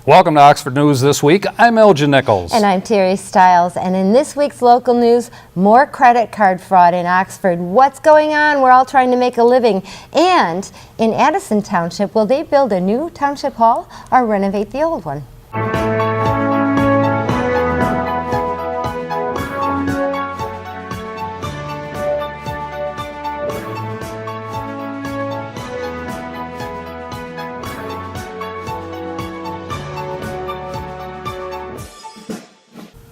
Welcome to Oxford News This Week. I'm Elgin Nichols. And I'm Terry Stiles. And in this week's local news, more credit card fraud in Oxford. What's going on? We're all trying to make a living. And in Addison Township, will they build a new township hall or renovate the old one?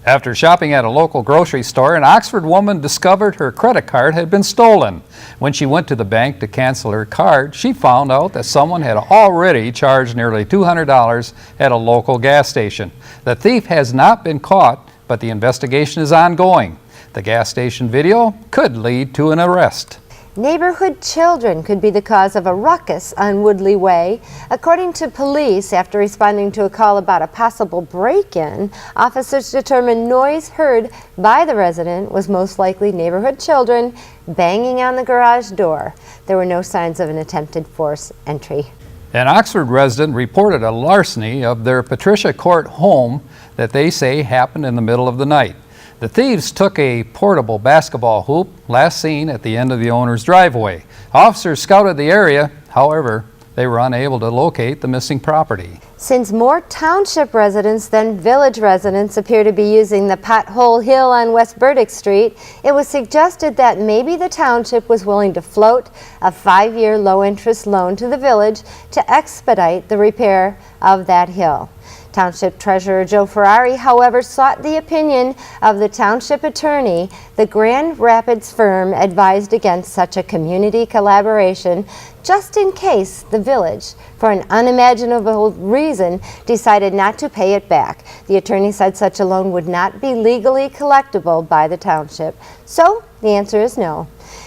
After shopping at a local grocery store, an Oxford woman discovered her credit card had been stolen. When she went to the bank to cancel her card, she found out that someone had already charged nearly $200 at a local gas station. The thief has not been caught, but the investigation is ongoing. The gas station video could lead to an arrest. Neighborhood children could be the cause of a ruckus on Woodley Way. According to police, after responding to a call about a possible break-in, officers determined noise heard by the resident was most likely neighborhood children banging on the garage door. There were no signs of an attempted forced entry. An Oxford resident reported a larceny of their Patricia Court home that they say happened in the middle of the night. The thieves took a portable basketball hoop last seen at the end of the owner's driveway. Officers scouted the area, however, they were unable to locate the missing property. Since more township residents than village residents appear to be using the Pothole Hill on West Burdick Street, it was suggested that maybe the township was willing to float a 5-year low-interest loan to the village to expedite the repair of that hill. Township Treasurer Joe Ferrari, however, sought the opinion of the township attorney. The Grand Rapids firm advised against such a community collaboration just in case the village, for an unimaginable reason, decided not to pay it back. The attorney said such a loan would not be legally collectible by the township. So the answer is no.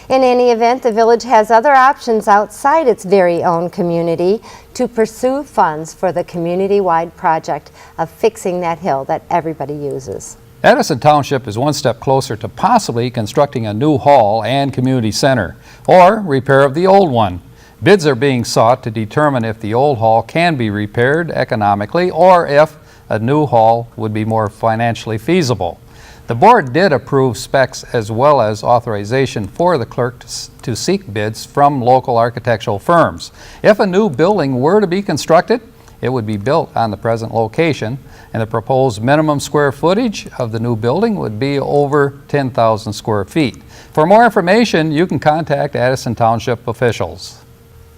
In any event, the village has other options outside its very own community to pursue funds for the community-wide project of fixing that hill that everybody uses. Addison Township is one step closer to possibly constructing a new hall and community center, or repair of the old one. Bids are being sought to determine if the old hall can be repaired economically or if a new hall would be more financially feasible. The board did approve specs as well as authorization for the clerk to seek bids from local architectural firms. If a new building were to be constructed, it would be built on the present location, and the proposed minimum square footage of the new building would be over 10,000 square feet. For more information, you can contact Addison Township officials.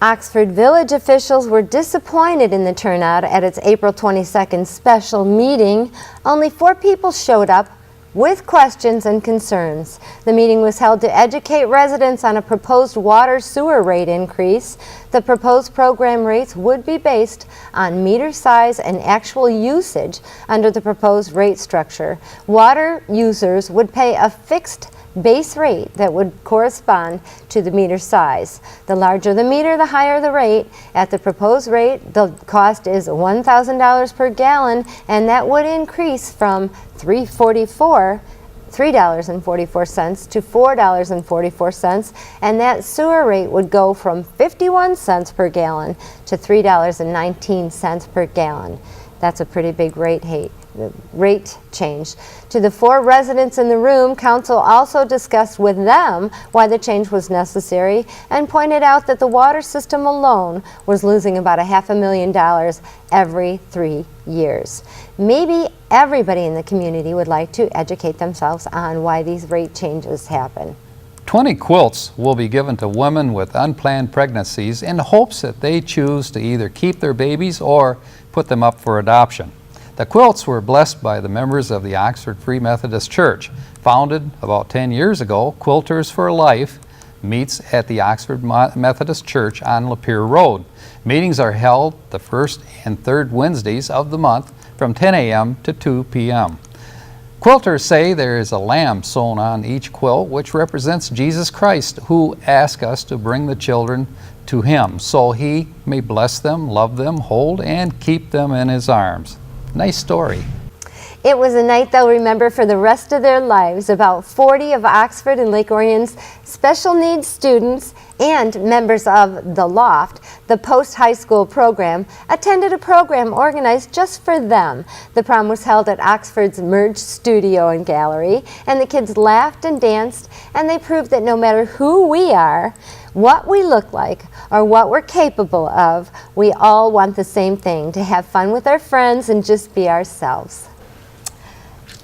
Oxford Village officials were disappointed in the turnout at its April 22nd special meeting. Only 4 people showed up with questions and concerns. The meeting was held to educate residents on a proposed water sewer rate increase. The proposed program rates would be based on meter size and actual usage under the proposed rate structure. Water users would pay a fixed base rate that would correspond to the meter size. The larger the meter, the higher the rate. At the proposed rate, the cost is $1,000 per gallon, and that would increase from $3.44 to $4.44, and that sewer rate would go from 51 cents per gallon to $3.19 per gallon. That's a pretty big rate change. To the 4 residents in the room, council also discussed with them why the change was necessary and pointed out that the water system alone was losing about $500,000 every 3 years. Maybe everybody in the community would like to educate themselves on why these rate changes happen. 20 quilts will be given to women with unplanned pregnancies in hopes that they choose to either keep their babies or put them up for adoption. The quilts were blessed by the members of the Oxford Free Methodist Church. Founded about 10 years ago, Quilters for Life meets at the Oxford Methodist Church on Lapeer Road. Meetings are held the first and third Wednesdays of the month from 10 a.m. to 2 p.m. Quilters say there is a lamb sewn on each quilt, which represents Jesus Christ, who asked us to bring the children to Him so He may bless them, love them, hold, and keep them in His arms. Nice story. It was a night they'll remember for the rest of their lives. About 40 of Oxford and Lake Orion's special needs students and members of The Loft, the post-high school program, attended a program organized just for them. The prom was held at Oxford's Merge Studio and Gallery, and the kids laughed and danced, and they proved that no matter who we are, what we look like, or what we're capable of, we all want the same thing, to have fun with our friends and just be ourselves.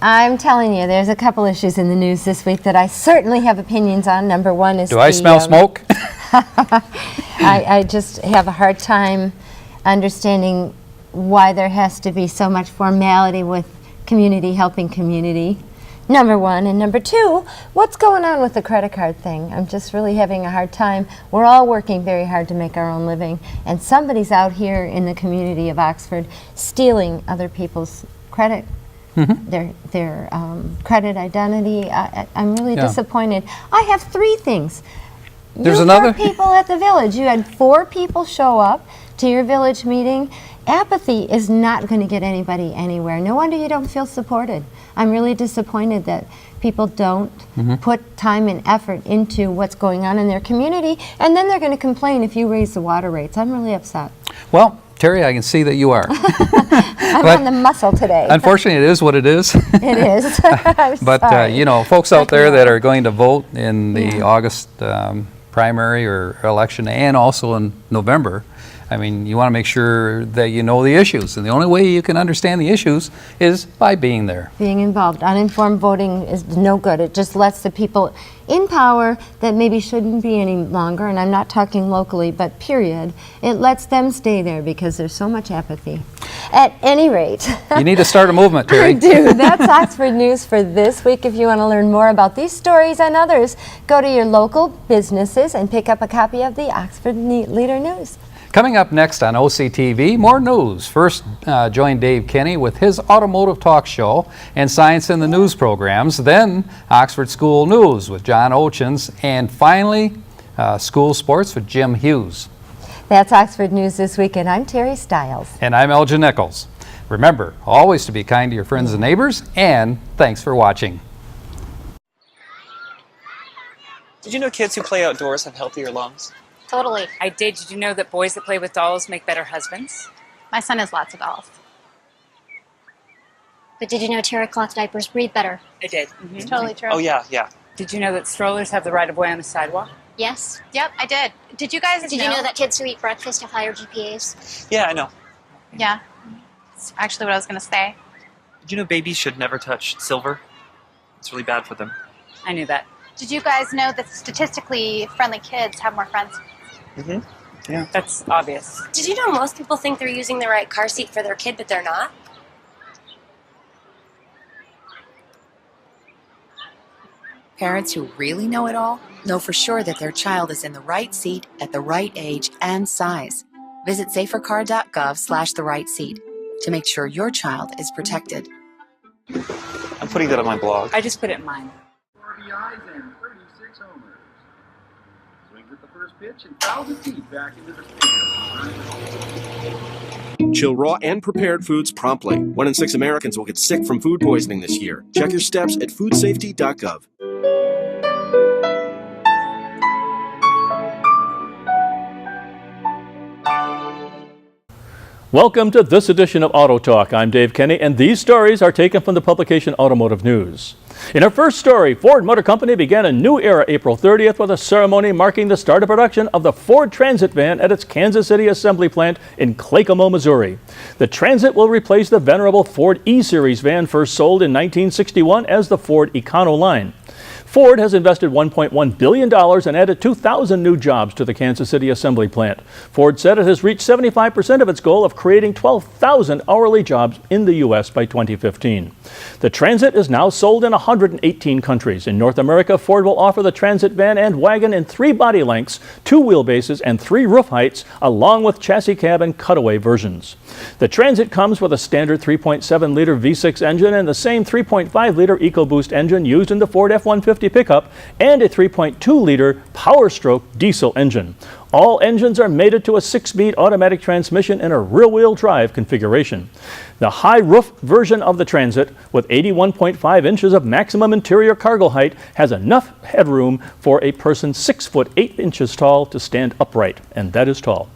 I'm telling you, there's a couple issues in the news this week that I certainly have opinions on. Number one is Do I smell smoke? I just have a hard time understanding why there has to be so much formality with community helping community. Number one. And number two, what's going on with the credit card thing? I'm just really having a hard time. We're all working very hard to make our own living, and somebody's out here in the community of Oxford stealing other people's credit. Their credit identity. I'm really disappointed. I have three things. There's you another people at the village. You had 4 people show up to your village meeting. Apathy is not going to get anybody anywhere. No wonder you don't feel supported. I'm really disappointed that people don't put time and effort into what's going on in their community, and then they're going to complain if you raise the water rates. I'm really upset. Well, Terry, I can see that you are. I'm on the muscle today. Unfortunately, it is what it is. It is. But, you know, folks out there that are going to vote in the August primary or election, and also in November, I mean, you want to make sure that you know the issues. And the only way you can understand the issues is by being there. Being involved. Uninformed voting is no good. It just lets the people in power that maybe shouldn't be any longer, and I'm not talking locally, but period, it lets them stay there because there's so much apathy. At any rate. You need to start a movement, Terry. I do. That's Oxford News for this week. If you want to learn more about these stories and others, go to your local businesses and pick up a copy of the Oxford Leader News. Coming up next on OCTV, more news. First, join Dave Kenny with his automotive talk show and Science in the News programs. Then, Oxford School News with John Oetjens. And finally, school sports with Jim Hughes. That's Oxford News this week, and I'm Terry Stiles. And I'm Elgin Nichols. Remember, always to be kind to your friends and neighbors, and thanks for watching. Did you know kids who play outdoors have healthier lungs? Totally. I did. Did you know that boys that play with dolls make better husbands? My son has lots of dolls. But did you know terror cloth diapers breathe better? I did. It's totally true. Oh, yeah. Did you know that strollers have the right of way on the sidewalk? Yes. Yep, I did. Did you guys Did you know that kids who eat breakfast have higher GPAs? Yeah, I know. Yeah. It's actually what I was going to say. Did you know babies should never touch silver? It's really bad for them. I knew that. Did you guys know that statistically friendly kids have more friends? Yeah. That's obvious. Did you know most people think they're using the right car seat for their kid, but they're not? Parents who really know it all know for sure that their child is in the right seat at the right age and size. Visit safercar.gov/the right seat to make sure your child is protected. I'm putting that on my blog. I just put it in mine. RBIs and 36 homers. Swings at the first pitch and fouls it deep back into the stands. Chill raw and prepared foods promptly. 1 in 6 Americans will get sick from food poisoning this year. Check your steps at foodsafety.gov. Welcome to this edition of Auto Talk. I'm Dave Kenny, and these stories are taken from the publication Automotive News. In our first story, Ford Motor Company began a new era April 30th with a ceremony marking the start of production of the Ford Transit van at its Kansas City assembly plant in Clacamo, Missouri. The Transit will replace the venerable Ford E-Series van first sold in 1961 as the Ford Econoline. Ford has invested $1.1 billion and added 2,000 new jobs to the Kansas City assembly plant. Ford said it has reached 75% of its goal of creating 12,000 hourly jobs in the U.S. by 2015. The Transit is now sold in 118 countries. In North America, Ford will offer the Transit van and wagon in 3 body lengths, 2 wheelbases, and 3 roof heights, along with chassis cab and cutaway versions. The Transit comes with a standard 3.7-liter V6 engine and the same 3.5-liter EcoBoost engine used in the Ford F-150 F-150 pickup and a 3.2-liter Power Stroke diesel engine. All engines are mated to a 6-speed automatic transmission in a rear-wheel drive configuration. The high-roof version of the Transit, with 81.5 inches of maximum interior cargo height, has enough headroom for a person 6 foot 8 inches tall to stand upright, and that is tall.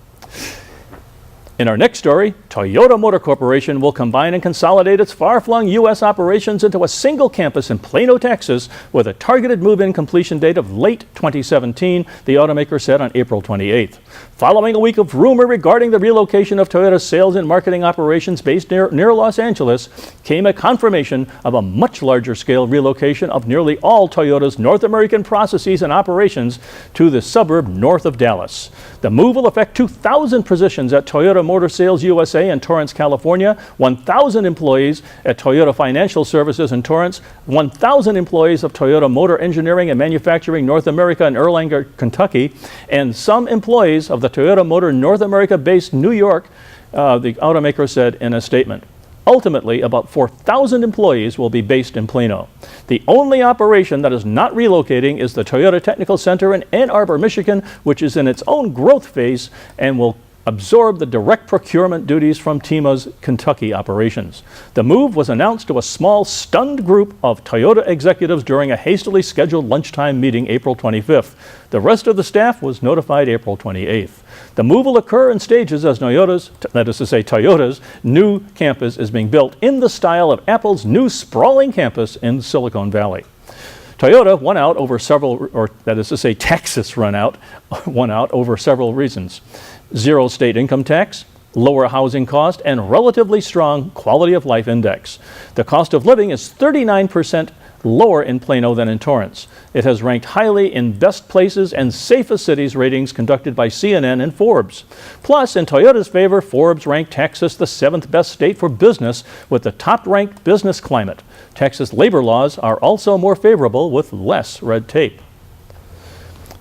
In our next story, Toyota Motor Corporation will combine and consolidate its far-flung U.S. operations into a single campus in Plano, Texas, with a targeted move-in completion date of late 2017, the automaker said on April 28th. Following a week of rumor regarding the relocation of Toyota's sales and marketing operations based near Los Angeles, came a confirmation of a much larger scale relocation of nearly all Toyota's North American processes and operations to the suburb north of Dallas. The move will affect 2,000 positions at Toyota Motor Sales USA in Torrance, California, 1,000 employees at Toyota Financial Services in Torrance, 1,000 employees of Toyota Motor Engineering and Manufacturing North America in Erlanger, Kentucky, and some employees of the Toyota Motor North America based New York, the automaker said in a statement. Ultimately, about 4,000 employees will be based in Plano. The only operation that is not relocating is the Toyota Technical Center in Ann Arbor, Michigan, which is in its own growth phase and will absorb the direct procurement duties from TEMA's Kentucky operations. The move was announced to a small, stunned group of Toyota executives during a hastily scheduled lunchtime meeting April 25th. The rest of the staff was notified April 28th. The move will occur in stages as Toyota's new campus is being built in the style of Apple's new sprawling campus in Silicon Valley. Toyota won out over Texas won out over several reasons. Zero state income tax, lower housing cost, and relatively strong quality of life index. The cost of living is 39% lower in Plano than in Torrance. It has ranked highly in best places and safest cities ratings conducted by CNN and Forbes. Plus, in Toyota's favor, Forbes ranked Texas the 7th best state for business with the top-ranked business climate. Texas labor laws are also more favorable with less red tape.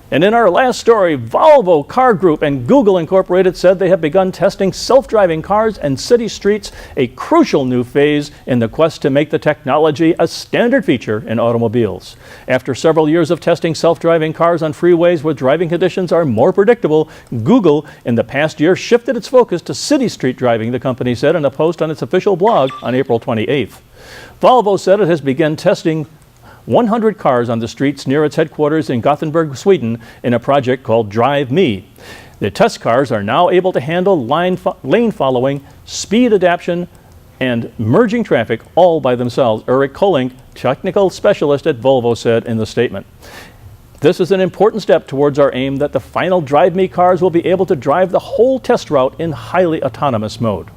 And in our last story, Volvo Car Group and Google Incorporated said they have begun testing self-driving cars and city streets, a crucial new phase in the quest to make the technology a standard feature in automobiles. After several years of testing self-driving cars on freeways where driving conditions are more predictable, Google in the past year shifted its focus to city street driving, the company said in a post on its official blog on April 28th. Volvo said it has begun testing 100 cars on the streets near its headquarters in Gothenburg, Sweden, in a project called Drive Me. The test cars are now able to handle lane following, speed adaptation, and merging traffic all by themselves, Eric Kolink, technical specialist at Volvo, said in the statement. This is an important step towards our aim that the final Drive Me cars will be able to drive the whole test route in highly autonomous mode.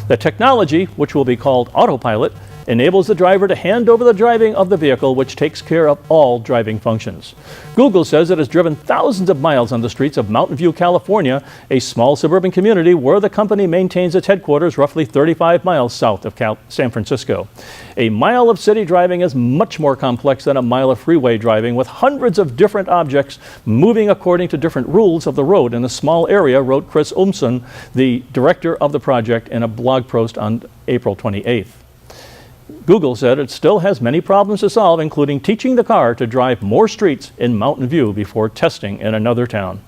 The technology, which will be called autopilot, enables the driver to hand over the driving of the vehicle, which takes care of all driving functions. Google says it has driven thousands of miles on the streets of Mountain View, California, a small suburban community where the company maintains its headquarters roughly 35 miles south of San Francisco. A mile of city driving is much more complex than a mile of freeway driving, with hundreds of different objects moving according to different rules of the road in a small area, wrote Chris Umson, the director of the project, in a blog post on April 28th. Google said it still has many problems to solve, including teaching the car to drive more streets in Mountain View before testing in another town.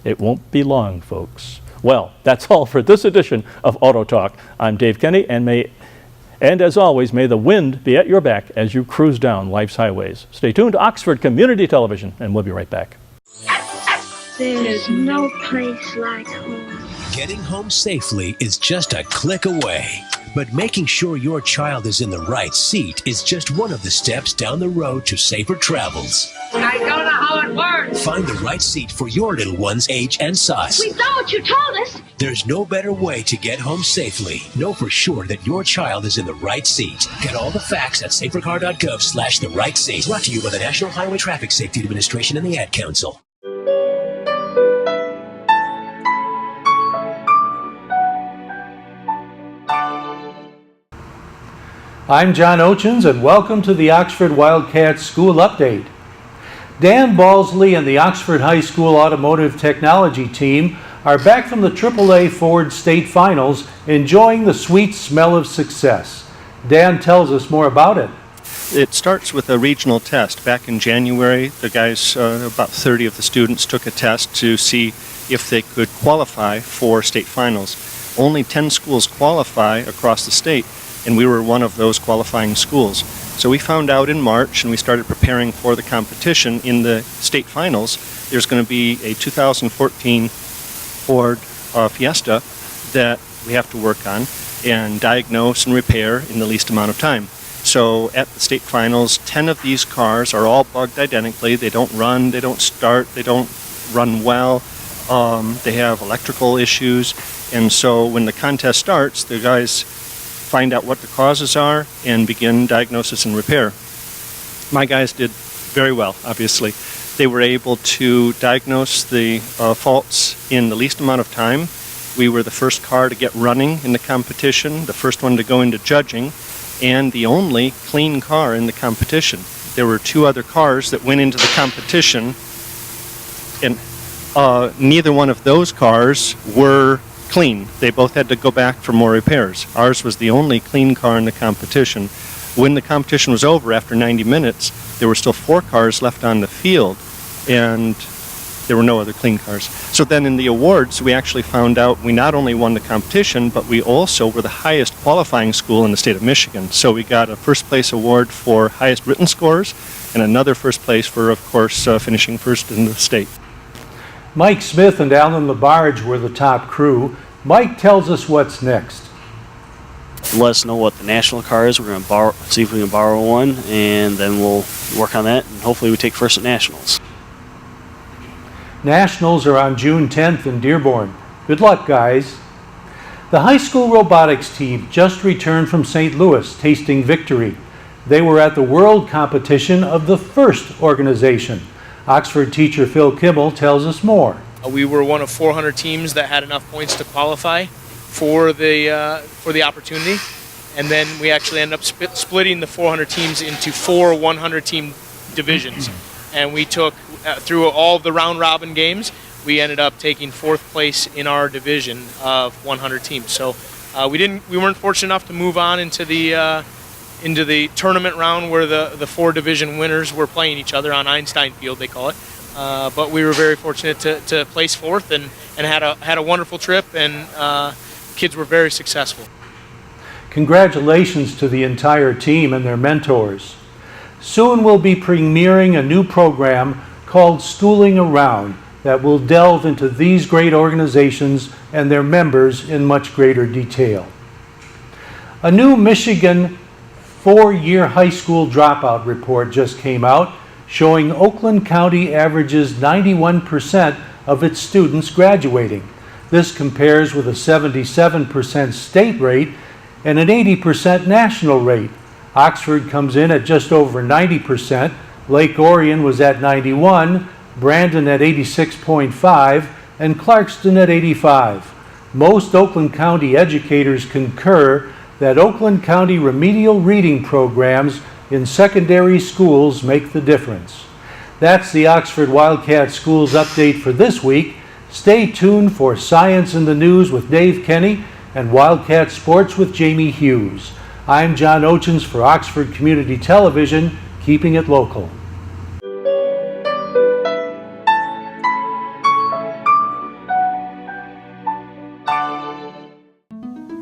It won't be long, folks. Well, that's all for this edition of Auto Talk. I'm Dave Kenny, and as always, may the wind be at your back as you cruise down life's highways. Stay tuned to Oxford Community Television, and we'll be right back. There's no place like home. Getting home safely is just a click away. But making sure your child is in the right seat is just one of the steps down the road to safer travels. I don't know how it works. Find the right seat for your little one's age and size. We saw what you told us. There's no better way to get home safely. Know for sure that your child is in the right seat. Get all the facts at safercar.gov/the right seat. Brought to you by the National Highway Traffic Safety Administration and the Ad Council. I'm John Oetjens, and welcome to the Oxford Wildcats School Update. Dan Balsley and the Oxford High School Automotive Technology team are back from the AAA Ford State Finals, enjoying the sweet smell of success. Dan tells us more about it. It starts with a regional test. Back in January, the guys, about 30 of the students, took a test to see if they could qualify for state finals. Only 10 schools qualify across the state, and we were one of those qualifying schools. So we found out in March, and we started preparing for the competition. In the state finals, there's going to be a 2014 Ford Fiesta that we have to work on and diagnose and repair in the least amount of time. So at the state finals, 10 of these cars are all bugged identically. They don't run, they don't start, they don't run well. They have electrical issues. And so when the contest starts, the guys find out what the causes are and begin diagnosis and repair. My guys did very well, obviously. They were able to diagnose the faults in the least amount of time. We were the first car to get running in the competition, the first one to go into judging, and the only clean car in the competition. There were 2 other cars that went into the competition, and neither one of those cars were clean. They both had to go back for more repairs. Ours was the only clean car in the competition. When the competition was over after 90 minutes, there were still 4 cars left on the field, and there were no other clean cars. So then in the awards, we actually found out we not only won the competition, but we also were the highest qualifying school in the state of Michigan. So we got a first place award for highest written scores and another first place for, of course, finishing first in the state. Mike Smith and Alan LaBarge were the top crew. Mike tells us what's next. Let us know what the national car is. We're going to see if we can borrow one, and then we'll work on that, and hopefully we take first at nationals. Nationals are on June 10th in Dearborn. Good luck, guys. The high school robotics team just returned from St. Louis, tasting victory. They were at the world competition of the first organization. Oxford teacher Phil Kimmel tells us more. We were one of 400 teams that had enough points to qualify for the opportunity, and then we actually ended up splitting the 400 teams into 4 100-team divisions, and we took through all the round-robin games. We ended up taking 4th place in our division of 100 teams. So we weren't fortunate enough to move on into the tournament round where the 4 division winners were playing each other on Einstein Field, they call it. But we were very fortunate to place 4th and had a wonderful trip, and kids were very successful. Congratulations to the entire team and their mentors. Soon we'll be premiering a new program called Schooling Around that will delve into these great organizations and their members in much greater detail. A new Michigan 4-year high school dropout report just came out, showing Oakland County averages 91% of its students graduating. This compares with a 77% state rate and an 80% national rate. Oxford comes in at just over 90%, Lake Orion was at 91%, Brandon at 86.5%, and Clarkston at 85%. Most Oakland County educators concur that Oakland County remedial reading programs in secondary schools make the difference. That's the Oxford Wildcat Schools update for this week. Stay tuned for Science in the News with Dave Kenny and Wildcat Sports with Jamie Hughes. I'm John Oetjens for Oxford Community Television, keeping it local.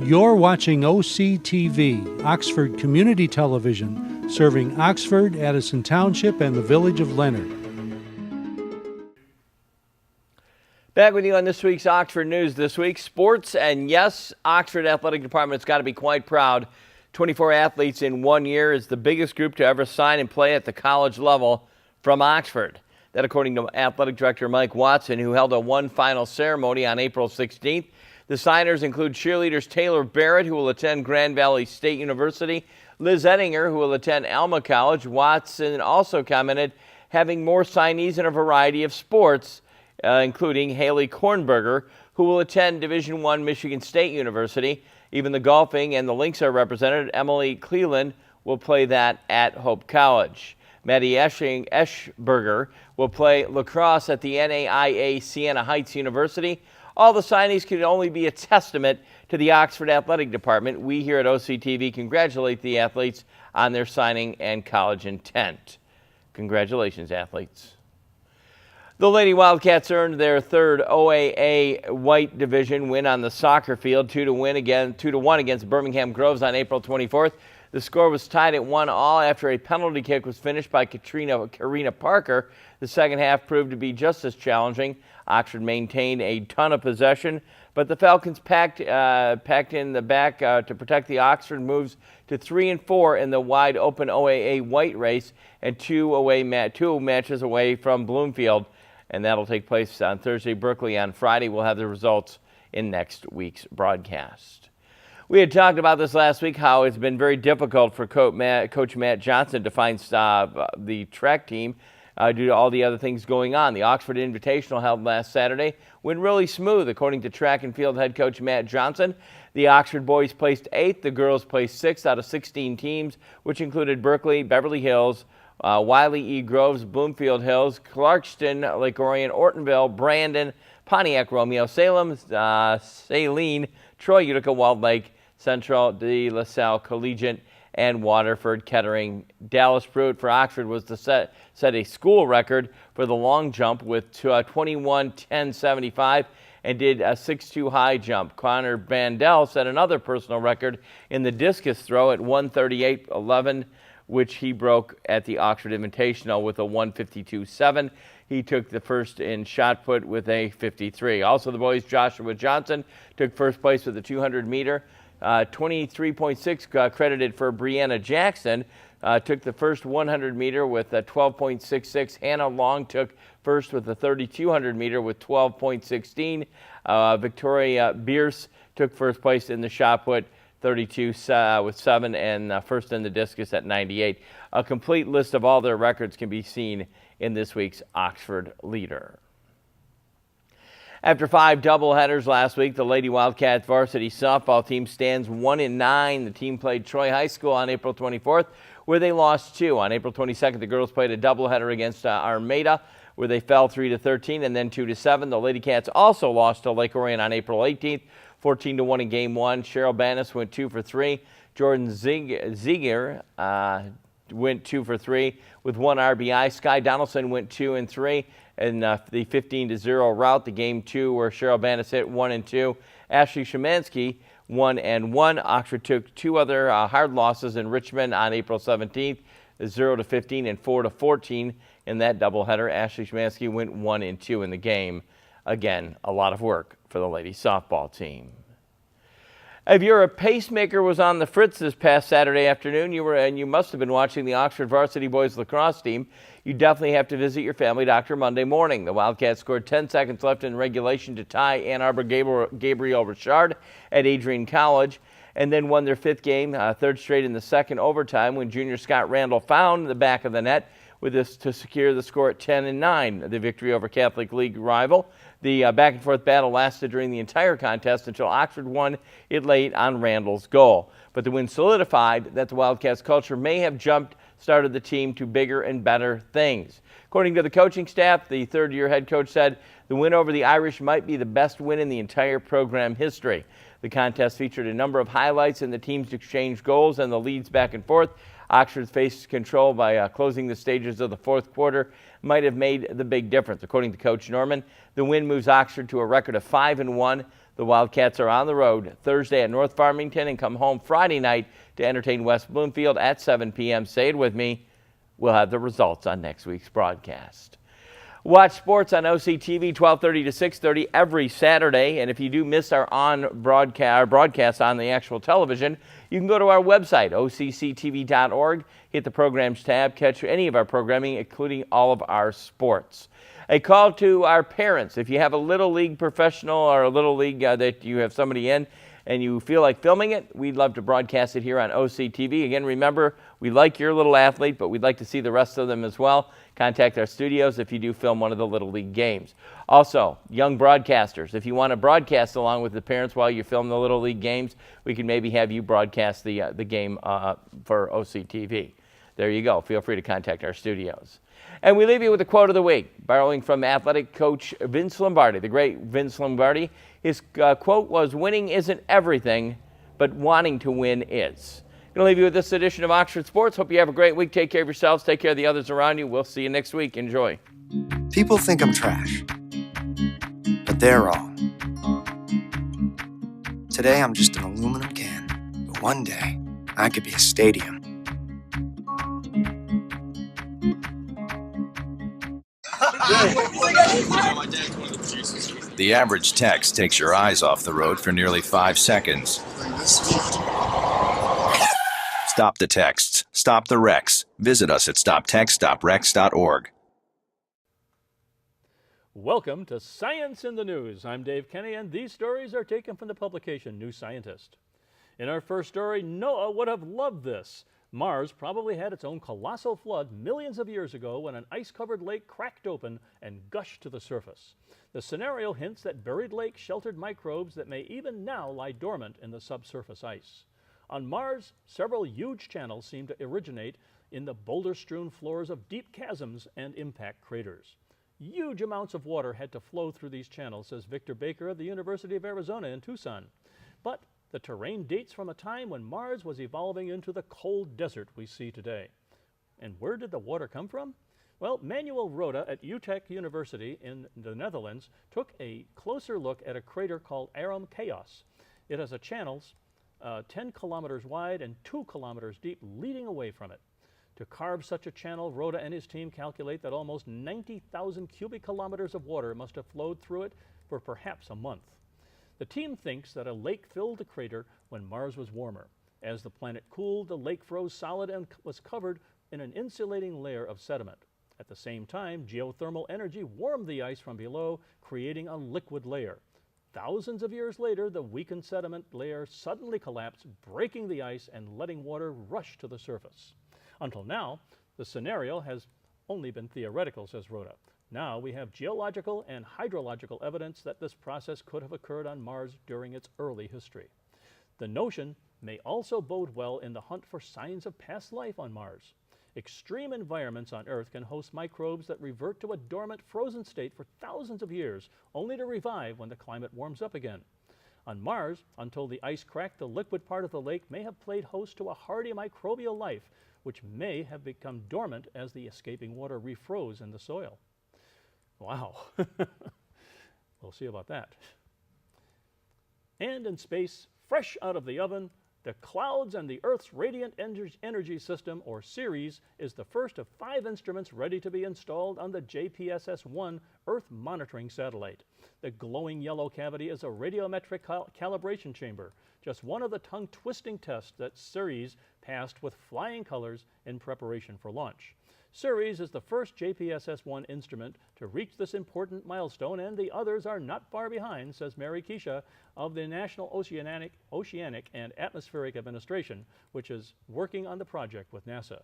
You're watching OCTV, Oxford Community Television, serving Oxford, Addison Township, and the village of Leonard. Back with you on this week's Oxford News this week. Sports, and yes, Oxford Athletic Department's got to be quite proud. 24 athletes in 1 year is the biggest group to ever sign and play at the college level from Oxford. That according to Athletic Director Mike Watson, who held a one final ceremony on April 16th. The signers include cheerleaders Taylor Barrett, who will attend Grand Valley State University, Liz Ettinger, who will attend Alma College. Watson also commented having more signees in a variety of sports, including Haley Kornberger, who will attend Division I Michigan State University. Even the golfing and the Lynx are represented. Emily Cleland will play that at Hope College. Maddie Eschberger will play lacrosse at the NAIA Siena Heights University. All the signings can only be a testament to the Oxford Athletic Department. We here at OCTV congratulate the athletes on their signing and college intent. Congratulations, athletes. The Lady Wildcats earned their third OAA White Division win on the soccer field, 2-1 against Birmingham Groves on April 24th. The score was tied at 1-1 after a penalty kick was finished by Karina Parker. The second half proved to be just as challenging. Oxford maintained a ton of possession, but the Falcons packed in the back to protect the Oxford moves to 3-4 in the wide open OAA White race and two matches away from Bloomfield. And that'll take place on Thursday. Berkeley on Friday. We'll have the results in next week's broadcast. We had talked about this last week, how it's been very difficult for Coach Matt Johnson to find the track team due to all the other things going on. The Oxford Invitational held last Saturday went really smooth, according to track and field head coach Matt Johnson. The Oxford boys placed 8th. The girls placed 6th out of 16 teams, which included Berkeley, Beverly Hills, Wiley E. Groves, Bloomfield Hills, Clarkston, Lake Orion, Ortonville, Brandon, Pontiac Romeo, Salem, Saline, Troy, Utica, Walled Lake, Central, De La Salle Collegiate, and Waterford Kettering. Dallas Pruitt for Oxford was to set a school record for the long jump with 21:10.75 and did a 6'2" high jump. Connor Bandel set another personal record in the discus throw at 138.11, which he broke at the Oxford Invitational with a 152.7. He took the first in shot put with a 53. Also, the boys' Joshua Johnson took first place with the 200 meter. 23.6 credited for Brianna Jackson. Took the first 100 meter with a 12.66. Hannah Long took first with the 3200 meter with 12.16. Victoria Bierce took first place in the shot put, 32 with 7, and first in the discus at 98. A complete list of all their records can be seen in this week's Oxford Leader. After 5 doubleheaders last week, the Lady Wildcats varsity softball team stands 1-9. The team played Troy High School on April 24th, where they lost 2. On April 22nd, the girls played a doubleheader against Armada, where they fell 3-13 and then 2-7. The Lady Cats also lost to Lake Orion on April 18th. 14-1 in Game 1. Cheryl Bannis went 2 for 3. Jordan Ziegler went 2 for 3 with 1 RBI. Sky Donaldson went 2 and 3 in the 15-0 rout. The Game 2 where Cheryl Bannis hit 1 and 2. Ashley Shemansky 1 and 1. Oxford took 2 other hard losses in Richmond on April 17th, 0-15 and 4-14 in that doubleheader. Ashley Shemansky went 1 and 2 in the game. Again, a lot of work for the ladies softball team. If you're a pacemaker was on the fritz this past Saturday afternoon, you must have been watching the Oxford varsity boys lacrosse team. You definitely have to visit your family doctor Monday morning. The Wildcats scored 10 seconds left in regulation to tie Ann Arbor Gabriel Richard at Adrian College, and then won their 5th game, 3rd straight in the second overtime when junior Scott Randall found the back of the net with this to secure the score at 10-9, the victory over Catholic League rival. The back-and-forth battle lasted during the entire contest until Oxford won it late on Randall's goal. But the win solidified that the Wildcats culture may have started the team to bigger and better things. According to the coaching staff, the third-year head coach said the win over the Irish might be the best win in the entire program history. The contest featured a number of highlights in the teams exchanged goals and the leads back and forth. Oxford faced control by closing the stages of the 4th quarter might have made the big difference. According to Coach Norman, the win moves Oxford to a record of 5-1. The Wildcats are on the road Thursday at North Farmington and come home Friday night to entertain West Bloomfield at 7 p.m. Say it with me. We'll have the results on next week's broadcast. Watch sports on OCTV 12:30 to 6:30 every Saturday. And if you do miss our broadcast on the actual television, you can go to our website, OCCTV.org, hit the Programs tab, catch any of our programming, including all of our sports. A call to our parents. If you have a Little League professional or a Little League that you have somebody in and you feel like filming it, we'd love to broadcast it here on OCTV. Again, remember, we like your little athlete, but we'd like to see the rest of them as well. Contact our studios if you do film one of the Little League games. Also, young broadcasters, if you want to broadcast along with the parents while you film the Little League games, we can maybe have you broadcast the game for OCTV. There you go. Feel free to contact our studios. And we leave you with a quote of the week, borrowing from athletic coach Vince Lombardi, the great Vince Lombardi. His quote was, "Winning isn't everything, but wanting to win is." Going to leave you with this edition of Oxford Sports. Hope you have a great week. Take care of yourselves. Take care of the others around you. We'll see you next week. Enjoy. People think I'm trash, but they're wrong. Today I'm just an aluminum can, but one day I could be a stadium. The average text takes your eyes off the road for nearly 5 seconds. Stop the texts. Stop the wrecks. Visit us at stoptextstoprex.org. Welcome to Science in the News. I'm Dave Kenny, and these stories are taken from the publication New Scientist. In our first story, Noah would have loved this. Mars probably had its own colossal flood millions of years ago when an ice-covered lake cracked open and gushed to the surface. The scenario hints that buried lakes sheltered microbes that may even now lie dormant in the subsurface ice. On Mars, several huge channels seem to originate in the boulder-strewn floors of deep chasms and impact craters. Huge amounts of water had to flow through these channels, says Victor Baker of the University of Arizona in Tucson. But the terrain dates from a time when Mars was evolving into the cold desert we see today. And where did the water come from? Well, Manuel Roda at Utrecht University in the Netherlands took a closer look at a crater called Aram Chaos. It has a channels 10 kilometers wide and 2 kilometers deep leading away from it. To carve such a channel, Roda and his team calculate that almost 90,000 cubic kilometers of water must have flowed through it for perhaps a month. The team thinks that a lake filled the crater when Mars was warmer. As the planet cooled, the lake froze solid and was covered in an insulating layer of sediment. At the same time, geothermal energy warmed the ice from below, creating a liquid layer. Thousands of years later, the weakened sediment layer suddenly collapsed, breaking the ice and letting water rush to the surface. Until now, the scenario has only been theoretical, says Roda. Now we have geological and hydrological evidence that this process could have occurred on Mars during its early history. The notion may also bode well in the hunt for signs of past life on Mars. Extreme environments on Earth can host microbes that revert to a dormant, frozen state for thousands of years, only to revive when the climate warms up again. On Mars, until the ice cracked, the liquid part of the lake may have played host to a hardy microbial life, which may have become dormant as the escaping water refroze in the soil. Wow. We'll see about that. And in space, fresh out of the oven, the clouds and the Earth's Radiant Energy System, or CERES, is the first of 5 instruments ready to be installed on the JPSS-1 Earth monitoring satellite. The glowing yellow cavity is a radiometric calibration chamber, just one of the tongue-twisting tests that CERES passed with flying colors in preparation for launch. CERES is the first JPSS-1 instrument to reach this important milestone, and the others are not far behind, says Mary Keisha of the National Oceanic and Atmospheric Administration, which is working on the project with NASA.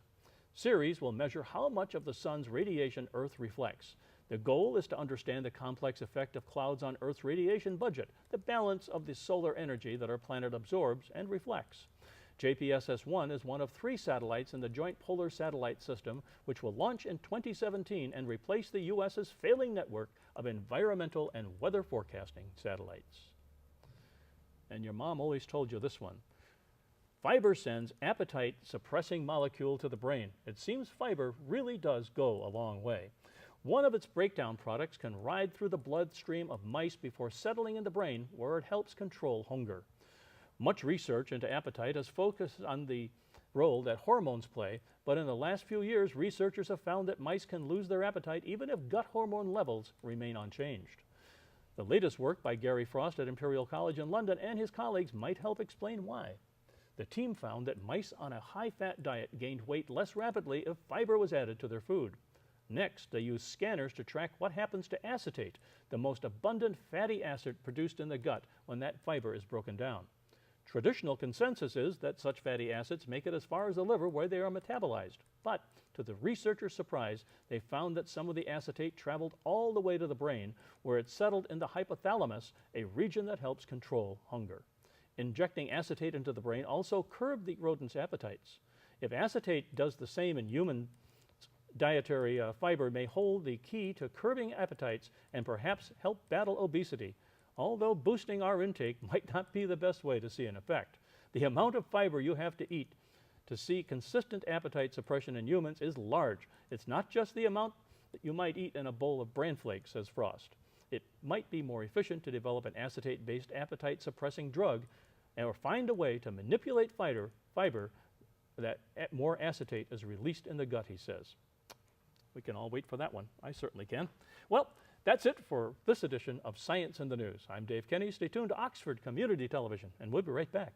CERES will measure how much of the sun's radiation Earth reflects. The goal is to understand the complex effect of clouds on Earth's radiation budget, the balance of the solar energy that our planet absorbs and reflects. JPSS-1 is one of 3 satellites in the Joint Polar Satellite System, which will launch in 2017 and replace the U.S.'s failing network of environmental and weather forecasting satellites. And your mom always told you this one. Fiber sends appetite-suppressing molecule to the brain. It seems fiber really does go a long way. One of its breakdown products can ride through the bloodstream of mice before settling in the brain, where it helps control hunger. Much research into appetite has focused on the role that hormones play, but in the last few years, researchers have found that mice can lose their appetite even if gut hormone levels remain unchanged. The latest work by Gary Frost at Imperial College in London and his colleagues might help explain why. The team found that mice on a high-fat diet gained weight less rapidly if fiber was added to their food. Next, they used scanners to track what happens to acetate, the most abundant fatty acid produced in the gut when that fiber is broken down. Traditional consensus is that such fatty acids make it as far as the liver, where they are metabolized. But, to the researchers' surprise, they found that some of the acetate traveled all the way to the brain, where it settled in the hypothalamus, a region that helps control hunger. Injecting acetate into the brain also curbed the rodents' appetites. If acetate does the same in human dietary fiber may hold the key to curbing appetites and perhaps help battle obesity, although boosting our intake might not be the best way to see an effect. The amount of fiber you have to eat to see consistent appetite suppression in humans is large. It's not just the amount that you might eat in a bowl of bran flakes, says Frost. It might be more efficient to develop an acetate-based appetite-suppressing drug or find a way to manipulate fiber that more acetate is released in the gut, he says. We can all wait for that one. I certainly can. Well, that's it for this edition of Science in the News. I'm Dave Kenny. Stay tuned to Oxford Community Television, and we'll be right back.